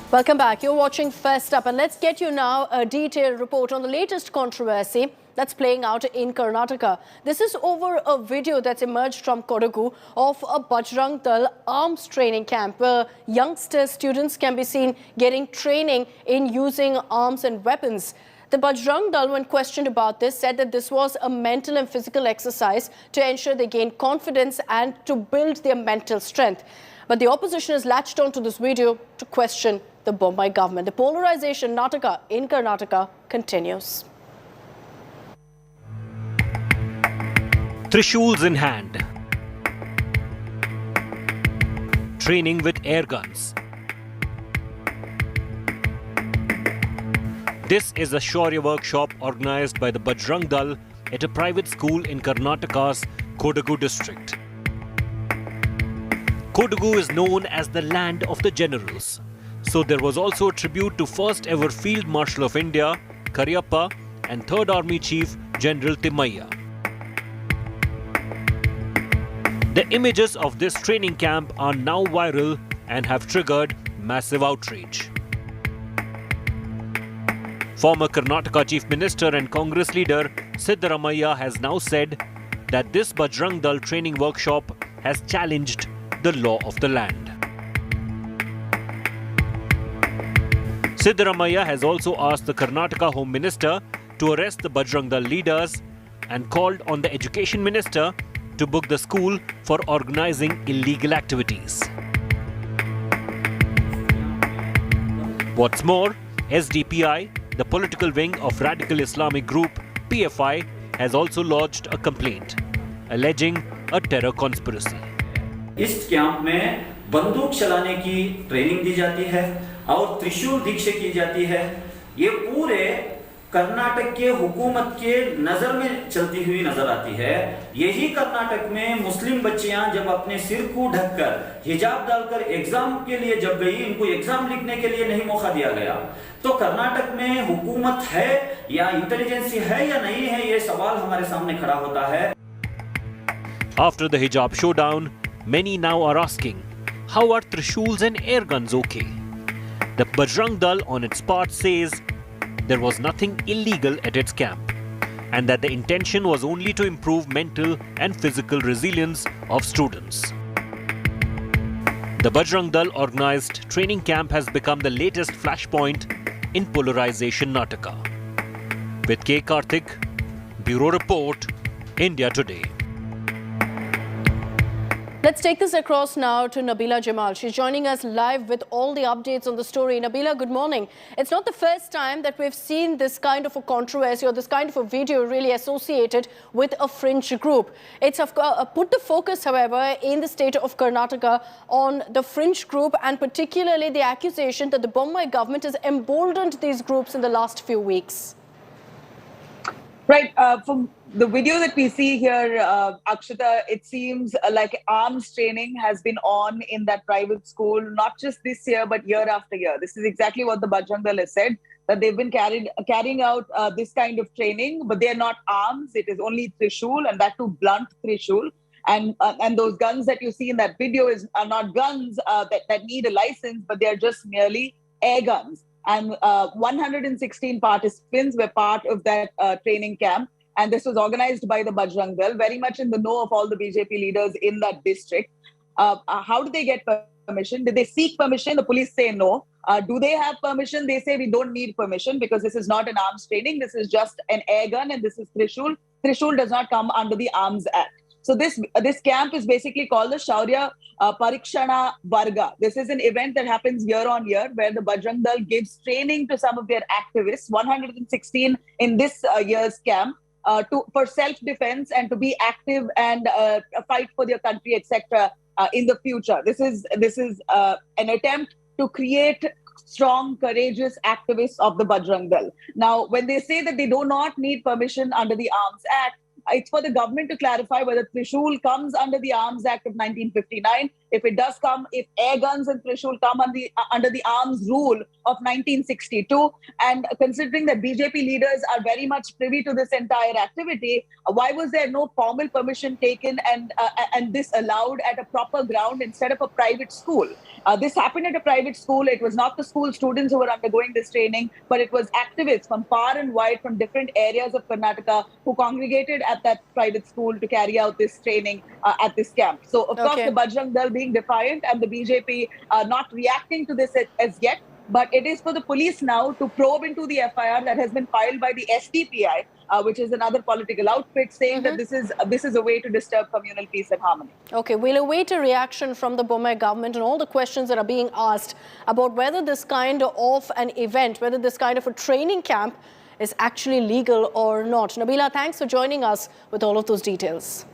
Welcome back. You're watching First Up, and let's get you now a detailed report on the latest controversy that's playing out in Karnataka. This is over a video that's emerged from Kodagu of a Bajrang Dal arms training camp where youngsters, students can be seen getting training in using arms and weapons. The Bajrang Dal, when questioned about this, said that this was a mental and physical exercise to ensure they gain confidence and to build their mental strength. But the opposition has latched onto this video to question the Bombay government. The polarization in Karnataka continues. Trishuls in hand. Training with air guns. This is a Shaurya workshop organized by the Bajrang Dal at a private school in Karnataka's Kodagu district. Kodagu is known as the land of the generals. So there was also a tribute to first ever Field Marshal of India, Cariappa, and 3rd Army Chief General Timaya. The images of this training camp are now viral and have triggered massive outrage. Former Karnataka Chief Minister and Congress leader Siddaramaiah has now said that this Bajrang Dal training workshop has challenged the law of the land. Siddaramaiah has also asked the Karnataka Home Minister to arrest the Bajrang Dal leaders and called on the Education Minister to book the school for organizing illegal activities. What's more, SDPI, the political wing of radical Islamic group PFI, has also lodged a complaint alleging a terror conspiracy. इस camp में बंदूक चलाने की training दी जाती है और त्रिशूल दीक्षा की जाती है। ये पूरे कर्नाटक के हुकूमत के नजर में चलती हुई नजर आती है। यही कर्नाटक में मुस्लिम बच्चियां जब अपने सिर को ढककर हिजाब डालकर एग्जाम के लिए जब गई, इनको एग्जाम लिखने के लिए नहीं मौका दिया गया। तो कर्नाटक में हुकूमत है या इंटेलिजेंसी है या नहीं है, ये सवाल हमारे सामने खड़ा होता है। After the hijab showdown, many now are asking, how are Trishuls and air guns okay? The Bajrang Dal on its part says there was nothing illegal at its camp and that the intention was only to improve mental and physical resilience of students. The Bajrang Dal organized training camp has become the latest flashpoint in polarization Nataka. With K. Karthik, Bureau Report, India Today. Let's take this across now to Nabila Jamal. She's joining us live with all the updates on the story. Nabila, good morning. It's not the first time that we've seen this kind of a controversy or this kind of a video really associated with a fringe group. It's put the focus, however, in the state of Karnataka on the fringe group and particularly the accusation that the Bombay government has emboldened these groups in the last few weeks. Right. From the video that we see here, Akshata, it seems like arms training has been on in that private school, not just this year, but year after year. This is exactly what the Bajrang Dal has said, that they've been carrying out this kind of training, but they are not arms. It is only Trishul, and that too blunt Trishul. And those guns that you see in that video are not guns that need a license, but they are just merely air guns. And 116 participants were part of that training camp. And this was organized by the Bajrang Dal, very much in the know of all the BJP leaders in that district. How did they get permission? Did they seek permission? The police say no. Do they have permission? They say we don't need permission because this is not an arms training. This is just an air gun and this is Trishul. Trishul does not come under the Arms Act. So this camp is basically called the Shaurya Prashikshana varga. This is an event that happens year on year where the Bajrang Dal gives training to some of their activists, 116 in this year's camp, for self-defense and to be active and fight for their country, etc. In the future. This is an attempt to create strong, courageous activists of the Bajrang Dal. Now, when they say that they do not need permission under the Arms Act, it's for the government to clarify whether Trishul comes under the Arms Act of 1959 if it does come, if air guns and Trishul come under the arms rule of 1962, and considering that BJP leaders are very much privy to this entire activity, why was there no formal permission taken and this allowed at a proper ground instead of a private school? This happened at a private school. It was not the school students who were undergoing this training, but it was activists from far and wide from different areas of Karnataka who congregated at that private school to carry out this training at this camp. So, of course, the Bajrang Dal being defiant and the BJP not reacting to this as yet. But it is for the police now to probe into the FIR that has been filed by the SDPI, which is another political outfit, saying that this is a way to disturb communal peace and harmony. Okay, we'll await a reaction from the Bombay government and all the questions that are being asked about whether this kind of an event, whether this kind of a training camp is actually legal or not. Nabila, thanks for joining us with all of those details.